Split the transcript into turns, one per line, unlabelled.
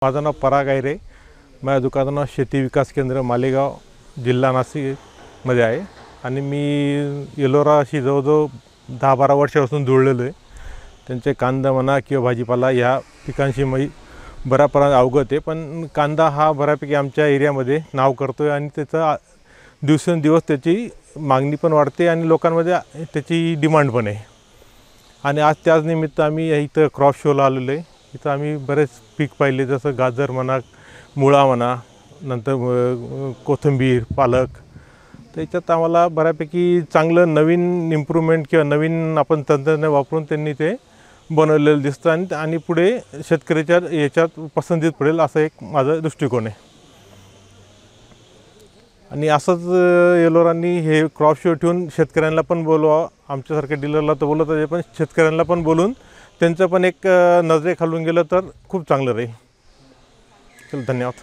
माझं नाव पराग आहे. माझ्या दुकानाचं नाव शेती विकास केंद्र मालेगाव जिल्हा नाशिकमध्ये आहे आणि मी एलोराशी जवळजवळ 10-12 वर्षापासून जोडलेलो आहे. त्यांचे कांदा म्हणा किंवा भाजीपाला ह्या पिकांशी मी बऱ्यापैकी अवगत आहे. पण कांदा हा बऱ्यापैकी आमच्या एरियामध्ये नाव करतो आहे आणि त्याचा दिवसेंदिवस त्याची मागणी पण वाढते आणि लोकांमध्ये त्याची डिमांड पण आहे. आणि आज त्याच निमित्त आम्ही इथं क्रॉप शोला आलेलो आहे. इथं आम्ही बरेच पीक पाहिले, जसं गाजर म्हणा, मुळा म्हणा, नंतर कोथिंबीर, पालक. त्याच्यात आम्हाला बऱ्यापैकी चांगलं नवीन इम्प्रूव्हमेंट किंवा नवीन आपण तंत्रज्ञान वापरून त्यांनी ते बनवलेलं दिसतं आणि पुढे शेतकऱ्याच्या याच्यात पसंतीत पडेल असं एक माझा दृष्टिकोन आहे. आणि असंच एलोरांनी हे क्रॉप शो ठेवून शेतकऱ्यांना पण बोलवा, आमच्यासारख्या डीलरला तर बोलत आहे, पण शेतकऱ्यांना पण बोलून त्यांचं पण एक नजरेखालून गेलं तर खूप चांगलं राहील. चल, धन्यवाद.